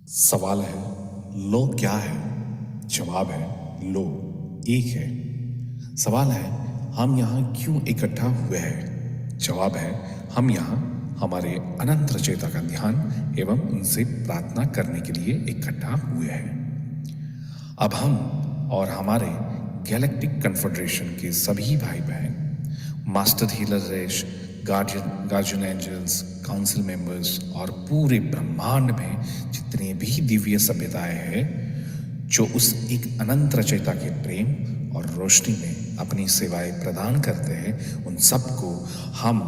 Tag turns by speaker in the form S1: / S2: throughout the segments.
S1: सवाल है लो क्या है? जवाब है लो एक है। सवाल है हम यहाँ क्यों इकट्ठा हुए हैं? जवाब है हम यहाँ हमारे अनंत रचयिता का ध्यान एवं उनसे प्रार्थना करने के लिए इकट्ठा हुए हैं। अब हम और हमारे गैलेक्टिक कन्फेडरेशन के सभी भाई बहन, मास्टर हीलर रेश, गार्जियन एंजल्स, काउंसिल मेंबर्स और पूरे ब्रह्मांड में जितने भी दिव्य सभ्यताएं हैं जो उस एक अनंत रचयिता के प्रेम और रोशनी में अपनी सेवाएं प्रदान करते हैं, उन सबको हम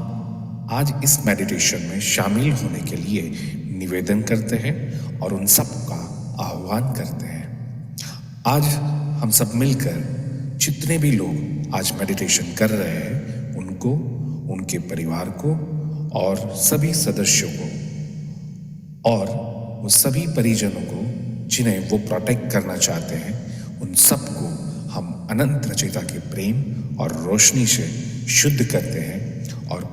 S1: आज इस मेडिटेशन में शामिल होने के लिए निवेदन करते हैं और उन सब का आह्वान करते हैं। आज हम सब मिलकर जितने भी लोग आज मेडिटेशन कर रहे हैं उनको, उनके परिवार को और सभी सदस्यों को और वो सभी परिजनों को जिन्हें वो प्रोटेक्ट करना चाहते हैं, उन सबको हम अनंत रचयिता के प्रेम और रोशनी से शुद्ध करते हैं और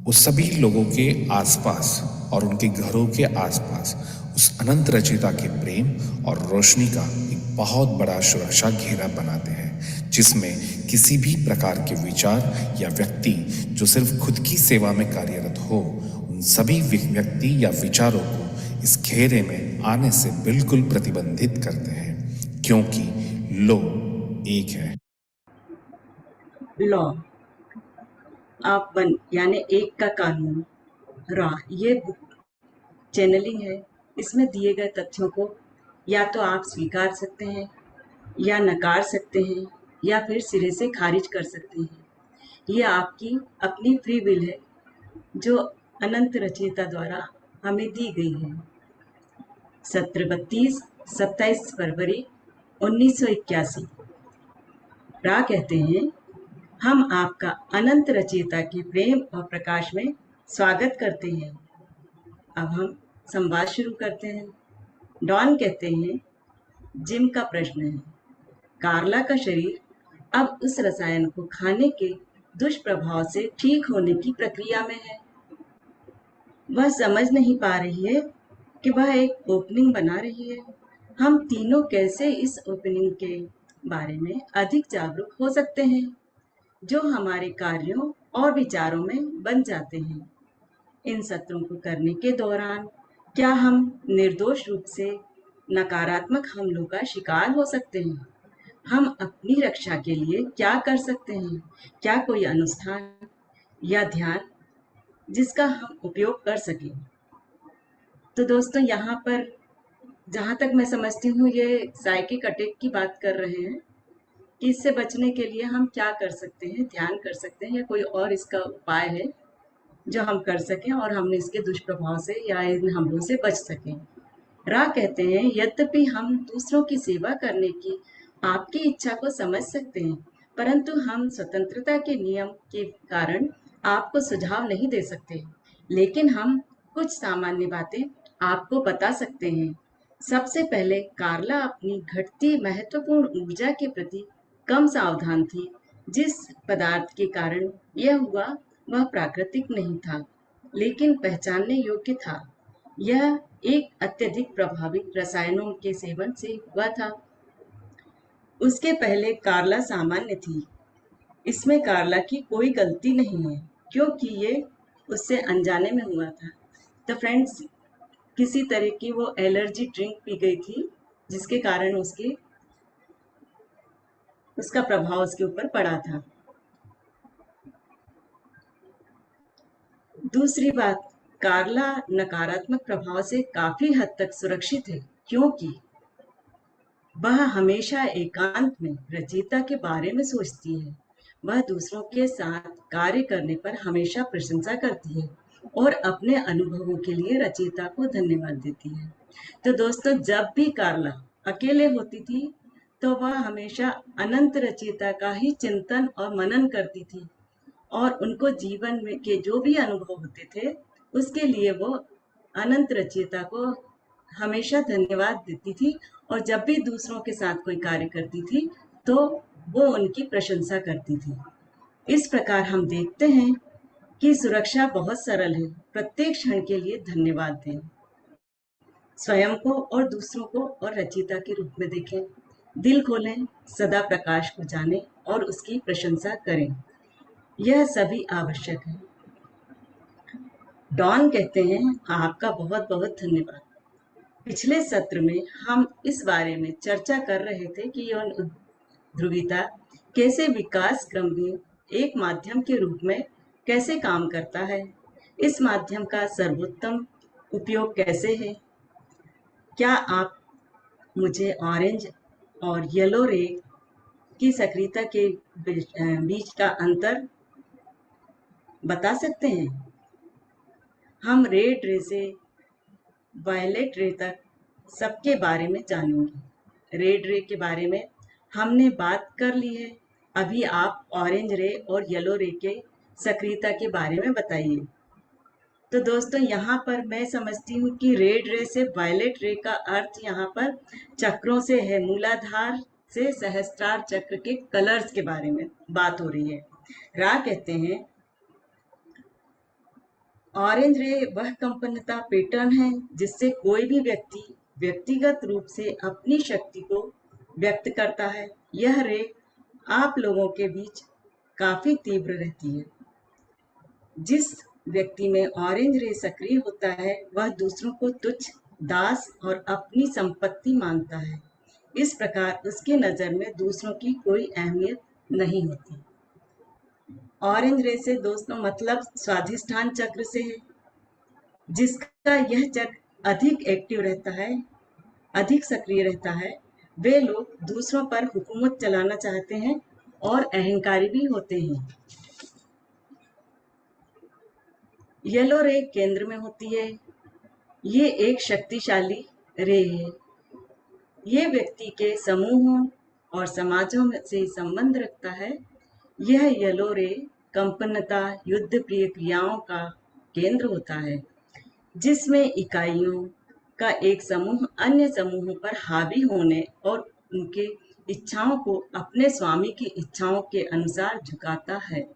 S1: उस सभी लोगों के आसपास और उनके घरों के आसपास उस अनंत रचयिता के प्रेम और रोशनी का एक बहुत बड़ा सुरक्षा घेरा बनाते हैं, जिसमें किसी भी प्रकार के विचार या व्यक्ति जो सिर्फ खुद की सेवा में कार्यरत हो, उन सभी व्यक्ति या विचारों को इस घेरे में आने से बिल्कुल प्रतिबंधित करते हैं, क्योंकि लो एक है।
S2: लॉ ऑफ वन यानी एक का कानून। रॉ ये बुक चैनलिंग है। इसमें दिए गए तथ्यों को या तो आप स्वीकार सकते हैं या नकार सकते हैं या फिर सिरे से खारिज कर सकते हैं। ये आपकी अपनी फ्री विल है जो अनंत रचयिता द्वारा हमें दी गई है। सत्र 32 27 फरवरी 1981। रा कहते हैं हम आपका अनंत रचयिता के प्रेम और प्रकाश में स्वागत करते हैं। अब हम संवाद शुरू करते हैं। डॉन कहते हैं जिम का प्रश्न है, कार्ला का शरीर अब उस रसायन को खाने के दुष्प्रभाव से ठीक होने की प्रक्रिया में है। वह समझ नहीं पा रही है कि वह एक ओपनिंग बना रही है। हम तीनों कैसे इस ओपनिंग के बारे में अधिक जागरूक हो सकते हैं जो हमारे कार्यों और विचारों में बन जाते हैं। इन सत्रों को करने के दौरान क्या हम निर्दोष रूप से नकारात्मक हमलों का शिकार हो सकते हैं? हम अपनी रक्षा के लिए क्या कर सकते हैं? क्या कोई अनुष्ठान या ध्यान जिसका हम उपयोग कर सकें? तो दोस्तों, यहाँ पर जहाँ तक मैं समझती हूँ ये साइकिक अटैक की बात कर रहे हैं कि इससे बचने के लिए हम क्या कर सकते हैं, ध्यान कर सकते हैं या कोई और इसका उपाय है जो हम कर सकें और हम इसके दुष्प्रभाव से या इन हमलों से बच सकें। रा कहते हैं यद्यपि हम दूसरों की सेवा करने की आपकी इच्छा को समझ सकते हैं, परंतु हम स्वतंत्रता के नियम के कारण आपको सुझाव नहीं दे सकते, लेकिन हम कुछ सामान्य बातें आपको बता सकते हैं। सबसे पहले कार्ला अपनी घटती महत्वपूर्ण ऊर्जा के प्रति कम सावधान थी। जिस पदार्थ के कारण यह हुआ वह प्राकृतिक नहीं था, लेकिन पहचानने योग्य था। यह एक अत्यधिक प्रभावी रसायनों के सेवन से हुआ था। उसके पहले कार्ला सामान्य थी। इसमें कार्ला की कोई गलती नहीं है क्योंकि ये उससे अनजाने में हुआ था। तो फ्रेंड्स, किसी तरह की वो एलर्जी ड्रिंक पी गई थी जिसके कारण उसका प्रभाव उसके ऊपर पड़ा था। दूसरी बात, कार्ला नकारात्मक प्रभाव से काफी हद तक सुरक्षित है क्योंकि वह हमेशा एकांत में रचयिता के बारे में सोचती है। वह दूसरों के साथ कार्य करने पर हमेशा प्रशंसा करती है और अपने अनुभवों के लिए रचयिता को धन्यवाद देती है। तो दोस्तों, जब भी कार्ला अकेले होती थी तो वह हमेशा अनंत रचयिता का ही चिंतन और मनन करती थी और उनको जीवन में के जो भी अनुभव होते थे उसके लिए वो अनंत रचयिता को हमेशा धन्यवाद देती थी और जब भी दूसरों के साथ कोई कार्य करती थी तो वो उनकी प्रशंसा करती थी। इस प्रकार हम देखते हैं कि सुरक्षा बहुत सरल है। प्रत्येक क्षण के लिए धन्यवाद दें। स्वयं को और दूसरों को और रचयिता के रूप में देखें। दिल खोलें, सदा प्रकाश को जानें और उसकी प्रशंसा करें। यह सभी आवश्यक है। डॉन कहते हैं, आपका बहुत बहुत धन्यवाद। पिछले सत्र में हम इस बारे में चर्चा कर रहे थे कि यौन ध्रुवीयता कैसे विकास क्रम में एक माध्यम के रूप में कैसे काम करता है, इस माध्यम का सर्वोत्तम उपयोग कैसे है। क्या आप मुझे ऑरेंज और येलो रे की सक्रियता के बीच का अंतर बता सकते हैं? हम रेड रे से वायलेट रे तक सबके बारे में जानेंगे। रेड रे के बारे में हमने बात कर ली है। अभी आप ऑरेंज रे और येलो रे के सक्रियता के बारे में बताइए। तो दोस्तों, यहाँ पर मैं समझती हूँ कि रेड रे से वायलेट रे का अर्थ यहाँ पर चक्रों से है। मूलाधार से सहस्त्रार चक्र के कलर्स के बारे में बात हो रही है। रा कहते हैं, ऑरेंज रे वह कंपनता पैटर्न है जिससे कोई भी व्यक्ति व्यक्तिगत रूप से अपनी शक्ति को व्यक्त करता है। यह रे आप लोगों के बीच काफी तीव्र रहती है। जिस व्यक्ति में ऑरेंज रे सक्रिय होता है वह दूसरों को तुच्छ, दास और अपनी संपत्ति मानता है। इस प्रकार उसकी नजर में दूसरों की कोई अहमियत नहीं होती। ऑरेंज रे से दोस्तों मतलब स्वाधिष्ठान चक्र से है, जिसका यह चक्र अधिक एक्टिव रहता है, अधिक सक्रिय रहता है। वे लोग दूसरों पर हुकूमत चलाना चाहते हैं और अहंकारी भी होते हैं। येलो रे केंद्र में होती है। ये एक शक्तिशाली रे है। ये व्यक्ति के समूहों और समाजों से संबंध रखता है। यह येलो रे कंपनता युद्ध प्रिय क्रियाओं का केंद्र होता है, जिसमें इकाइयों का एक समूह अन्य समूहों पर हावी होने और उनके इच्छाओं को अपने स्वामी की इच्छाओं के अनुसार झुकाता है।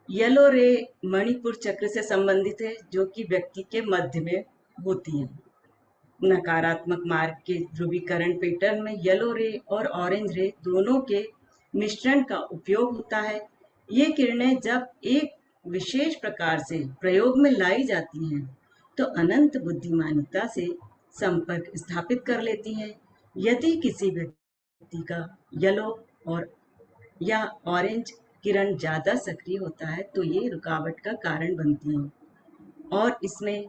S2: येलो रे मणिपुर चक्र से संबंधित है, जो कि व्यक्ति के मध्य में होती है। नकारात्मक मार्ग के ध्रुवीकरण पैटर्न में येलो रे और ऑरेंज रे दोनों के मिश्रण का उपयोग होता है। ये किरणें जब एक विशेष प्रकार से प्रयोग में लाई जाती हैं तो अनंत बुद्धिमानिता से संपर्क स्थापित कर लेती हैं। यदि किसी व्यक्ति का येलो और या ऑरेंज किरण ज्यादा सक्रिय होता है तो ये रुकावट का कारण बनती हैं और इसमें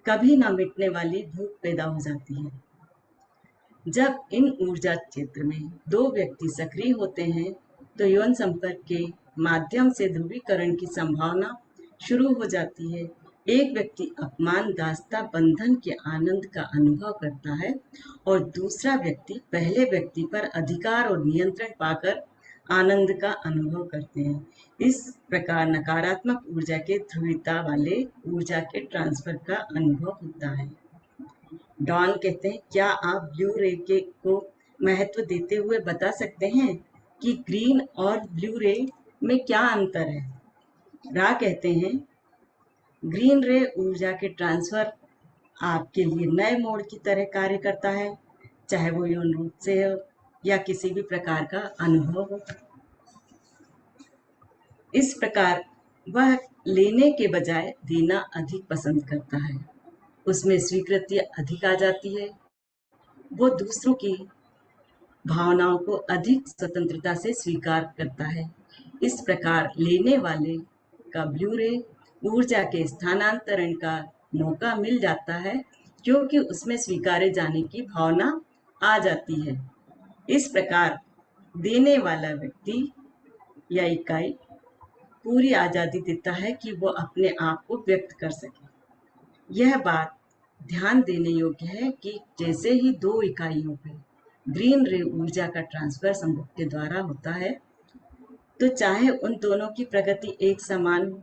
S2: कभी न मिटने वाली भूख पैदा हो जाती है। जब इन ऊर्जा क्षेत्र में दो व्यक्ति सक्रिय होते हैं तो यौन संपर्क के माध्यम से ध्रुवीकरण की संभावना शुरू हो जाती है। एक व्यक्ति अपमान दास्ता बंधन के आनंद का अनुभव करता है और दूसरा व्यक्ति पहले व्यक्ति पर अधिकार और नियंत्रण पाकर आनंद का अनुभव करते हैं। इस प्रकार नकारात्मक ऊर्जा के ध्रुवीयता वाले ऊर्जा के ट्रांसफर का अनुभव होता है। डॉन कहते हैं, क्या आप ब्लू रे के को महत्व देते हुए बता सकते हैं कि ग्रीन और ब्लू रे में क्या अंतर है? रा कहते हैं, ग्रीन रे ऊर्जा के ट्रांसफर आपके लिए नए मोड़ की तरह कार्य करता है, चाहे वो यौन रूप से हो या किसी भी प्रकार का अनुभव हो। इस प्रकार वह लेने के बजाय देना अधिक पसंद करता है। उसमें स्वीकृति अधिक आ जाती है। वो दूसरों की भावनाओं को अधिक स्वतंत्रता से स्वीकार करता है। इस प्रकार लेने वाले का ब्लू रे ऊर्जा के स्थानांतरण का मौका मिल जाता है, क्योंकि उसमें स्वीकारे जाने की भावना आ जाती है। इस प्रकार देने वाला व्यक्ति या इकाई पूरी आजादी देता है कि वो अपने आप को व्यक्त कर सके। यह बात ध्यान देने योग्य है कि जैसे ही दो इकाइयों पे ग्रीन रे ऊर्जा का ट्रांसफर संभोग के द्वारा होता है, तो चाहे उन दोनों की प्रगति एक समान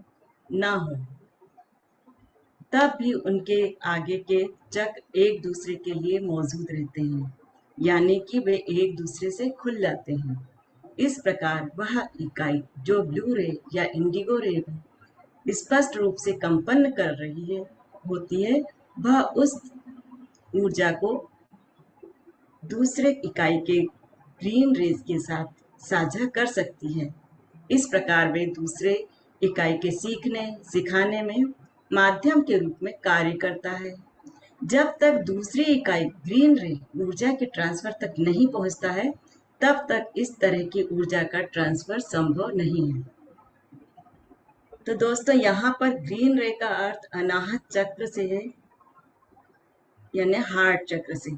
S2: ना हो, तब भी उनके आगे के चक्र एक दूसरे के लिए मौजूद रहते हैं, यानी कि वे एक दूसरे से खुल जाते हैं। इस प्रकार वह इकाई जो ब्लू रे या इंडिगो रे में स्पष्ट रूप से कंपन कर रही है होती है, वह उस ऊर्जा को दूसरे इकाई के ग्रीन रेज के साथ साझा कर सकती है। इस प्रकार वे दूसरे इकाई के सीखने सिखाने में माध्यम के रूप में कार्य करता है। जब तक दूसरी इकाई ग्रीन रे ऊर्जा के ट्रांसफर तक नहीं पहुंचता है, तब तक इस तरह की ऊर्जा का ट्रांसफर संभव नहीं है। तो दोस्तों, यहाँ पर ग्रीन रे का अर्थ अनाहत चक्र से है, यानी हार्ट चक्र से।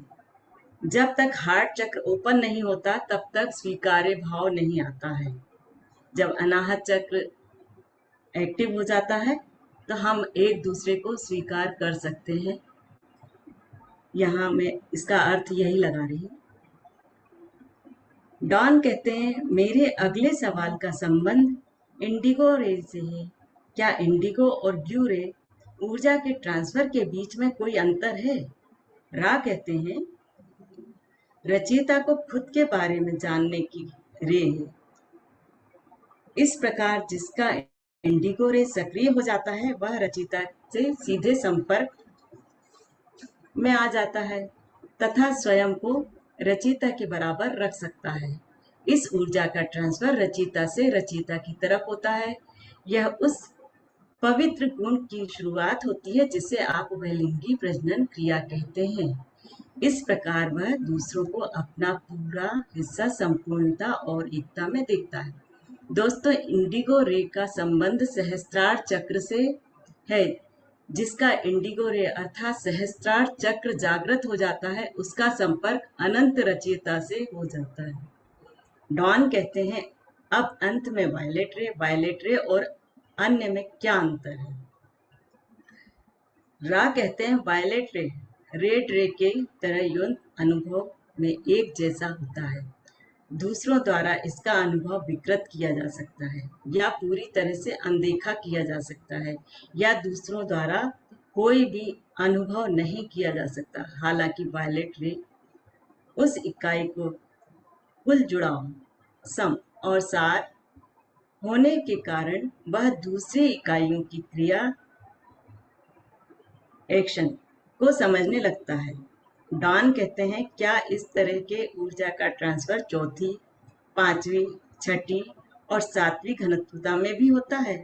S2: जब तक हार्ट चक्र ओपन नहीं होता, तब तक स्वीकार्य भाव नहीं आता है। जब अनाहत चक्र एक्टिव हो जाता है, तो हम एक दूसरे को स्वीकार कर सकते हैं। यहाँ मैं इसका अर्थ यही लगा रही हूँ। डॉन कहते हैं, मेरे अगले सवाल का संबंध इंडिगो रे से है। क्या इंडिगो और ब्लू रे ऊर्जा के ट्रांसफर के बीच में कोई अंतर है? रा कहते हैं, रचयिता को खुद के बारे में जानने की रे है। इस प्रकार जिसका इंडिगो रे सक्रिय हो जाता है, वह रचयिता से सीधे संपर्क में आ जाता है तथा स्वयं को रचयिता के बराबर रख सकता है। इस ऊर्जा का ट्रांसफर रचयिता से रचयिता की तरफ होता है। यह उस पवित्र गुण की शुरुआत होती है जिसे आप उभयलिंगी प्रजनन क्रिया कहते हैं। इस प्रकार वह दूसरों को अपना पूरा हिस्सा संपूर्णता और एकता में देखता है। दोस्तों, इंडिगो रे का संबंध सहस्त्रार चक्र से है। जिसका इंडिगो रे अर्थात सहस्त्रार चक्र जागृत हो जाता है, उसका संपर्क अनंत रचयिता से हो जाता है। डॉन कहते हैं, अब अंत में वायलेट रे और अन्य में क्या अंतर है? रा कहते हैं, वायलेट रे रेड रे के तरह यौन अनुभव में एक जैसा होता है। दूसरों द्वारा इसका अनुभव विकृत किया जा सकता है या पूरी तरह से अनदेखा किया जा सकता है, या दूसरों द्वारा कोई भी अनुभव नहीं किया जा सकता। हालांकि वायलेट रे उस इकाई को कुल जुड़ाव, सम और सार होने के कारण वह दूसरी इकाइयों की क्रिया एक्शन को समझने लगता है। डॉन कहते हैं, क्या इस तरह के ऊर्जा का ट्रांसफर चौथी, पांचवी, छठी और सातवीं घनत्वता में भी होता है?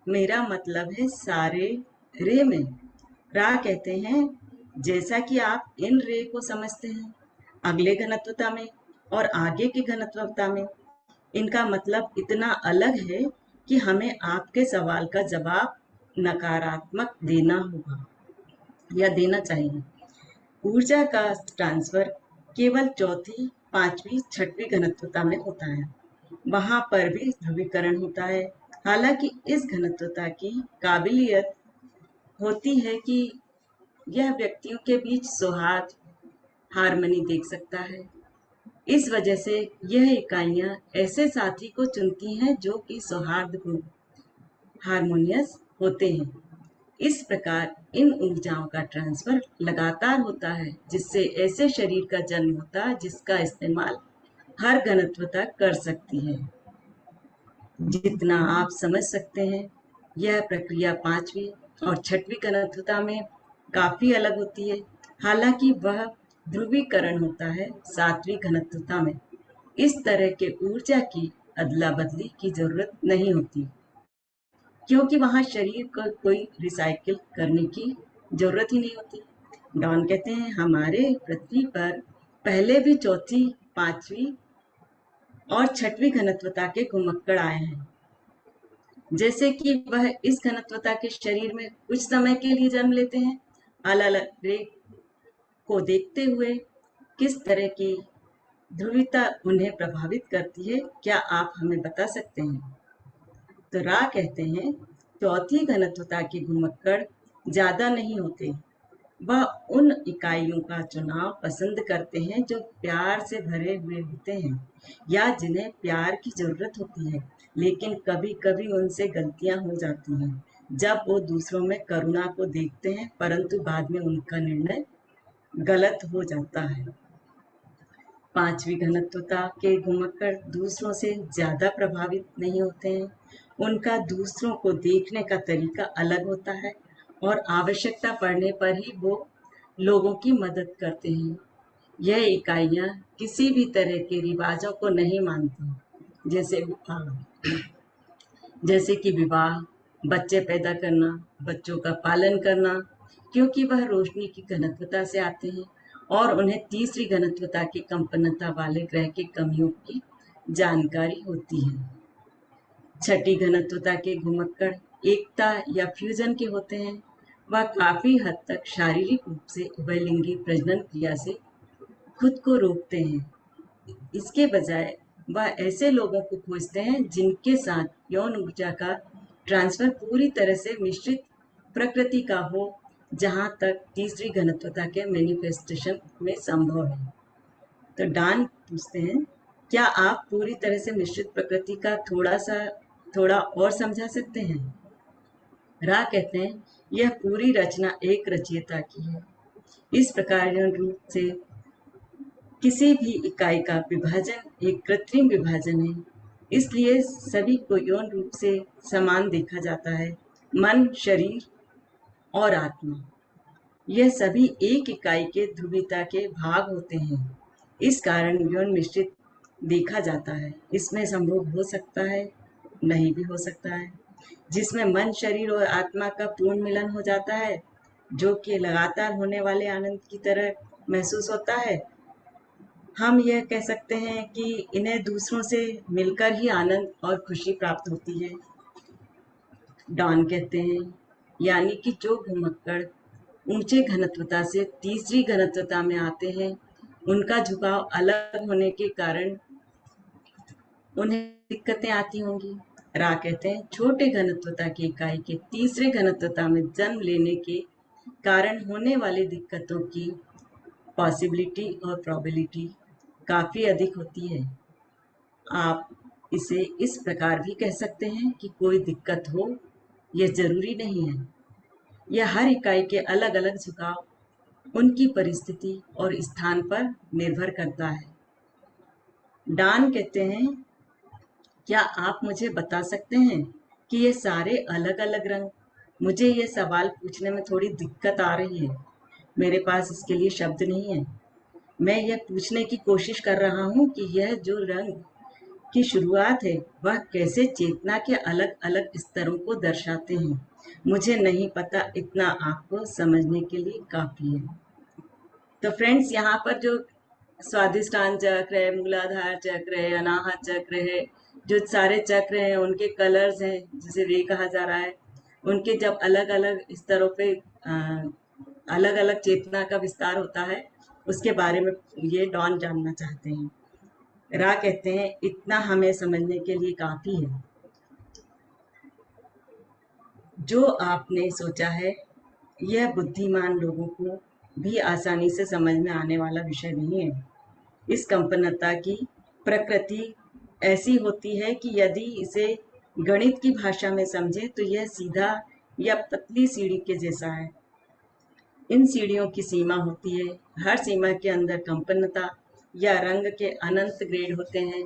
S2: मेरा मतलब है सारे रे में। रा कहते हैं, जैसा कि आप इन रे को समझते हैं, अगले घनत्वता में और आगे की घनत्वता में इनका मतलब इतना अलग है कि हमें आपके सवाल का जवाब नकारात्मक देना होगा या देना चाहिए। ऊर्जा का ट्रांसफर केवल चौथी, पांचवी, छठवीं घनत्वता में होता है। वहां पर भी ध्रुवीकरण होता है। हालांकि इस घनत्वता की काबिलियत होती है कि यह व्यक्तियों के बीच सौहार्द, हार्मनी देख सकता है। इस वजह से यह इकाइयां ऐसे साथी को चुनती हैं जो कि सौहार्दपूर्ण, हार्मोनियस होते हैं। इस प्रकार इन ऊर्जाओं का ट्रांसफर लगातार होता है, जिससे ऐसे शरीर का जन्म होता है जिसका इस्तेमाल हर घनत्वता कर सकती है। जितना आप समझ सकते हैं, यह प्रक्रिया पांचवी और छठवीं घनत्वता में काफी अलग होती है। हालांकि वह ध्रुवीकरण होता है सातवीं घनत्वता में। इस तरह के ऊर्जा की अदला बदली की जरूरत नहीं होती, क्योंकि वहां शरीर को कोई रिसाइकिल करने की जरूरत ही नहीं होती। डॉन कहते हैं, हमारे पृथ्वी पर पहले भी चौथी, पांचवी और छठवीं घनत्वता के घुमक्कड़ आए हैं। जैसे कि वह इस घनत्वता के शरीर में कुछ समय के लिए जन्म लेते हैं। अलग अलग रे को देखते हुए किस तरह की ध्रुवीयता उन्हें प्रभावित करती है, क्या आप हमें बता सकते हैं? तो रा कहते हैं, चौथी घनत्वता के घुमक्कड़ ज्यादा नहीं होते। वह उन इकाइयों का चुनाव पसंद करते हैं जो प्यार से भरे हुए होते हैं या जिन्हें प्यार की जरूरत होती है, लेकिन कभी कभी उनसे गलतियां हो जाती हैं जब वो दूसरों में करुणा को देखते हैं, परंतु बाद में उनका निर्णय गलत हो जाता है। पांचवी घनत्वता के घुमक्कड़ दूसरों से ज्यादा प्रभावित नहीं होते हैं। उनका दूसरों को देखने का तरीका अलग होता है और आवश्यकता पड़ने पर ही वो लोगों की मदद करते हैं। यह इकाइयाँ किसी भी तरह के रिवाजों को नहीं मानती, जैसे कि विवाह, बच्चे पैदा करना, बच्चों का पालन करना, क्योंकि वह रोशनी की घनत्वता से आते हैं और उन्हें तीसरी घनत्वता की कंपनता वाले ग्रह की कमियों की जानकारी होती है। छठी घनत्वता के घुमक्कड़ एकता या फ्यूजन के होते हैं। वह काफी हद तक शारीरिक रूप से उभयलिंगी प्रजनन क्रिया से खुद को रोकते हैं। इसके बजाय वह ऐसे लोगों को खोजते हैं जिनके साथ यौन ऊर्जा का ट्रांसफर पूरी तरह से मिश्रित प्रकृति का हो, जहां तक तीसरी घनत्वता के मैनिफेस्टेशन में संभव है। तो डॉन पूछते हैं, क्या आप पूरी तरह से मिश्रित प्रकृति का थोड़ा और समझा सकते हैं? रा कहते हैं, यह पूरी रचना एक रचयिता की है। इस प्रकार रूप से किसी भी इकाई का विभाजन एक कृत्रिम विभाजन है, इसलिए सभी को यौन रूप से समान देखा जाता है। मन, शरीर और आत्मा, यह सभी एक इकाई के ध्रुवीयता के भाग होते हैं। इस कारण यौन मिश्रित देखा जाता है। इसमें संभोग हो सकता है, नहीं भी हो सकता है, जिसमें मन, शरीर और आत्मा का पूर्ण मिलन हो जाता है, जो कि लगातार होने वाले आनंद की तरह महसूस होता है। हम यह कह सकते हैं कि इन्हें दूसरों से मिलकर ही आनंद और खुशी प्राप्त होती है। डॉन कहते हैं, यानी कि जो घुमक्कड़ ऊंचे घनत्वता से तीसरी घनत्वता में आते हैं, उनका झुकाव अलग होने के कारण उन्हें दिक्कतें आती होंगी। रा कहते हैं, छोटे घनत्वता की इकाई के तीसरे घनत्वता में जन्म लेने के कारण होने वाली दिक्कतों की पॉसिबिलिटी और प्रोबेबिलिटी काफी अधिक होती है। आप इसे इस प्रकार भी कह सकते हैं कि कोई दिक्कत हो, यह जरूरी नहीं है। यह हर इकाई के अलग अलग झुकाव उनकी परिस्थिति और स्थान पर निर्भर करता है। डॉन कहते हैं, क्या आप मुझे बता सकते हैं कि ये सारे अलग अलग रंग, मुझे ये सवाल पूछने में थोड़ी दिक्कत आ रही है। मेरे पास इसके लिए शब्द नहीं है। मैं यह पूछने की कोशिश कर रहा हूँ कि यह जो रंग की शुरुआत है, वह कैसे चेतना के अलग अलग स्तरों को दर्शाते हैं। मुझे नहीं पता, इतना आपको समझने के लिए काफी है। तो फ्रेंड्स, यहाँ पर जो स्वादिष्टान चक्र है, मूलाधार चक्र है, अनाहत चक्र है, जो सारे चक्र हैं उनके कलर्स हैं, जिसे रे कहा जा रहा है, उनके जब अलग अलग स्तरों पे अलग अलग चेतना का विस्तार होता है, उसके बारे में ये डॉन जानना चाहते हैं। रा कहते हैं, इतना हमें समझने के लिए काफी है। जो आपने सोचा है, यह बुद्धिमान लोगों को भी आसानी से समझ में आने वाला विषय नहीं है। इस कंपनता की प्रकृति ऐसी होती है कि यदि इसे गणित की भाषा में समझे तो यह सीधा या पतली सीढ़ी के जैसा है। इन सीढ़ियों की सीमा होती है। हर सीमा के अंदर कंपनता या रंग के अनंत ग्रेड होते हैं।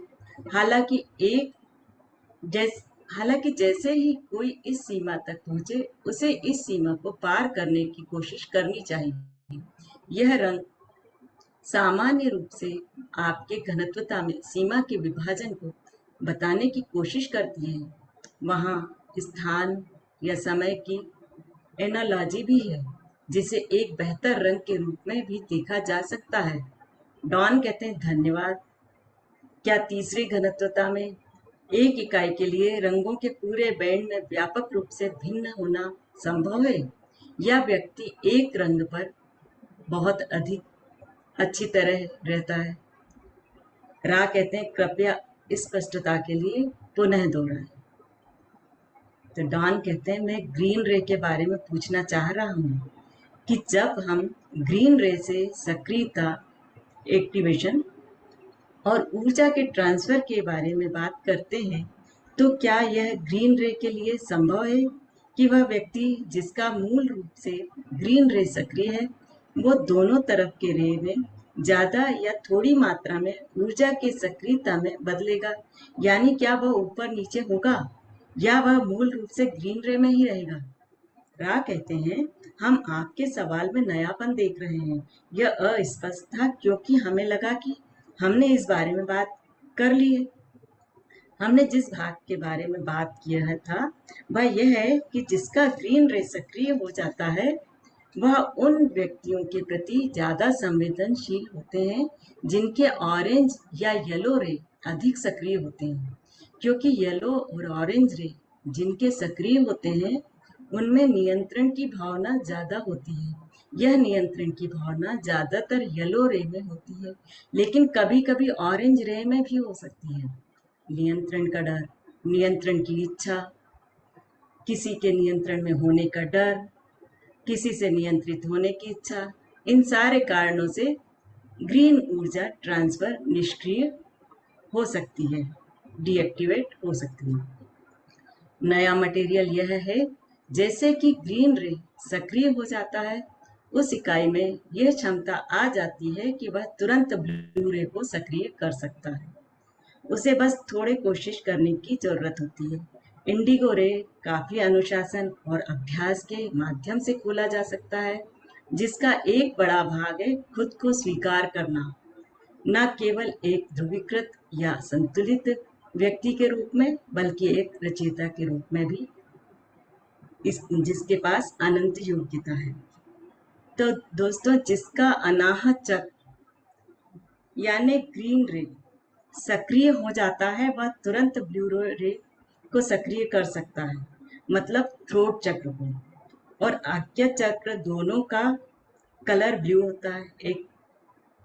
S2: हालांकि जैसे ही कोई इस सीमा तक पहुंचे, उसे इस सीमा को पार करने की कोशिश करनी चाहिए। यह रंग सामान्य रूप से आपके घनत्वता में सीमा के विभाजन को बताने की कोशिश करती है। वहाँ स्थान या समय की एनालॉजी भी है, जिसे एक बेहतर रंग के रूप में भी देखा जा सकता है। डॉन कहते हैं, धन्यवाद। क्या तीसरी घनत्वता में एक इकाई के लिए रंगों के पूरे बैंड में व्यापक रूप से भिन्न होना संभव है, या व्यक्ति एक रंग पर बहुत अधिक अच्छी तरह रहता है? रा कहते हैं, कृपया स्पष्टता के लिए पुनः दोहराएं। तो डॉन कहते हैं, मैं ग्रीन रे के बारे में पूछना चाह रहा हूँ कि जब हम ग्रीन रे से सक्रियता, एक्टिवेशन और ऊर्जा के ट्रांसफर के बारे में बात करते हैं, तो क्या यह ग्रीन रे के लिए संभव है कि वह व्यक्ति जिसका मूल रूप से ग्रीन रे सक्रिय है, वो दोनों तरफ के रे में ज्यादा या थोड़ी मात्रा में ऊर्जा की सक्रियता में बदलेगा? यानी क्या वह ऊपर नीचे होगा, या वह मूल रूप से ग्रीन रे में ही रहेगा? रा कहते हैं, हम आपके सवाल में नयापन देख रहे हैं। यह अस्पष्ट था क्योंकि हमें लगा कि हमने इस बारे में बात कर ली है। हमने जिस भाग के बारे में बात किया था वह यह है कि जिसका ग्रीन रे सक्रिय हो जाता है वह उन व्यक्तियों के प्रति ज्यादा संवेदनशील होते हैं जिनके ऑरेंज या येलो रे अधिक सक्रिय होते हैं, क्योंकि येलो और ऑरेंज रे जिनके सक्रिय होते हैं उनमें नियंत्रण की भावना ज्यादा होती है। यह नियंत्रण की भावना ज्यादातर येलो रे में होती है, लेकिन कभी कभी ऑरेंज रे में भी हो सकती है। नियंत्रण का डर, नियंत्रण की इच्छा, किसी के नियंत्रण में होने का डर, किसी से नियंत्रित होने की इच्छा, इन सारे कारणों से ग्रीन ऊर्जा ट्रांसफर निष्क्रिय हो सकती है, डीएक्टिवेट हो सकती है। नया मटेरियल यह है, जैसे कि ग्रीन रे सक्रिय हो जाता है उस इकाई में यह क्षमता आ जाती है कि वह तुरंत ब्लू रे को सक्रिय कर सकता है। उसे बस थोड़े कोशिश करने की जरूरत होती है। इंडिगो रे काफी अनुशासन और अभ्यास के माध्यम से खोला जा सकता है, जिसका एक बड़ा भाग है खुद को स्वीकार करना, न केवल एक ध्रुवीकृत या संतुलित व्यक्ति के रूप में बल्कि एक रचयिता के रूप में भी, जिसके पास अनंत योग्यता है। तो दोस्तों, जिसका अनाहत चक्र यानी ग्रीन रे सक्रिय हो जाता है वह तुरंत ब्लू रे को सक्रिय कर सकता है, मतलब थ्रोट चक्र को। और आज्ञा चक्र दोनों का कलर ब्लू होता है, एक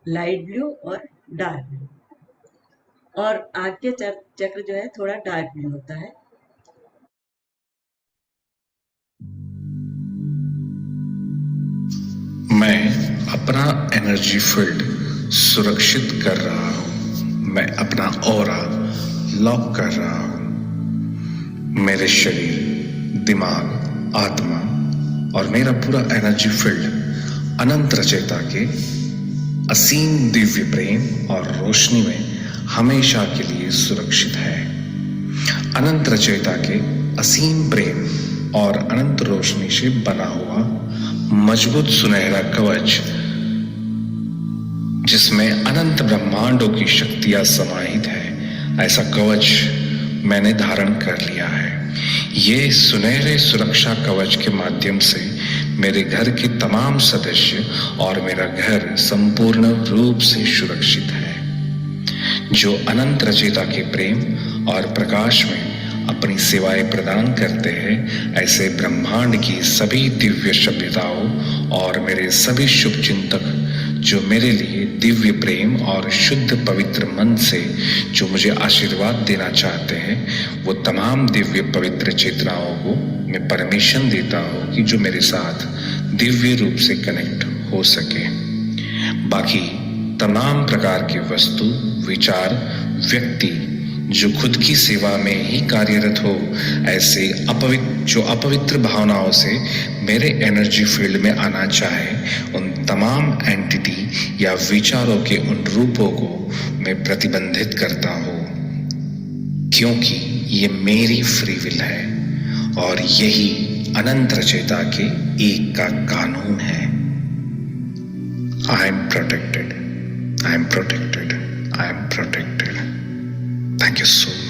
S2: लाइट ब्लू और डार्क ब्लू, और आज्ञा चक्र जो है थोड़ा डार्क ब्लू होता है।
S1: मैं अपना एनर्जी फील्ड सुरक्षित कर रहा हूं। मैं अपना ऑरा लॉक कर रहा हूं। मेरे शरीर, दिमाग, आत्मा और मेरा पूरा एनर्जी फील्ड अनंत रचयिता के असीम दिव्य प्रेम और रोशनी में हमेशा के लिए सुरक्षित है। अनंत रचयिता के असीम प्रेम और अनंत रोशनी से बना हुआ मजबूत सुनहरा कवच, जिसमें अनंत ब्रह्मांडों की शक्तियां समाहित है, ऐसा कवच मैंने धारण कर लिया है। ये सुनहरे सुरक्षा कवच के माध्यम से मेरे घर के तमाम सदस्य और मेरा घर संपूर्ण रूप से सुरक्षित है। जो अनंत रचयिता के प्रेम और प्रकाश में अपनी सेवाएं प्रदान करते हैं, ऐसे ब्रह्मांड की सभी दिव्य सभ्यताओं और मेरे सभी शुभ चिंतक जो मेरे लिए दिव्य प्रेम और शुद्ध पवित्र मन से जो मुझे आशीर्वाद देना चाहते हैं, वो तमाम दिव्य पवित्र चेतनाओं को मैं परमिशन देता हूँ कि जो मेरे साथ दिव्य रूप से कनेक्ट हो सके। बाकी तमाम प्रकार के वस्तु, विचार, व्यक्ति जो खुद की सेवा में ही कार्यरत हो, ऐसे अपवित्र भावनाओं से मेरे एनर्जी फील्ड में आना चाहे, उन तमाम एंटिटी या विचारों के उन रूपों को मैं प्रतिबंधित करता हूँ, क्योंकि ये मेरी फ्री विल है और यही अनंत रचयिता के एक का कानून है। I am protected, I am protected, I am protected. Thank you so much.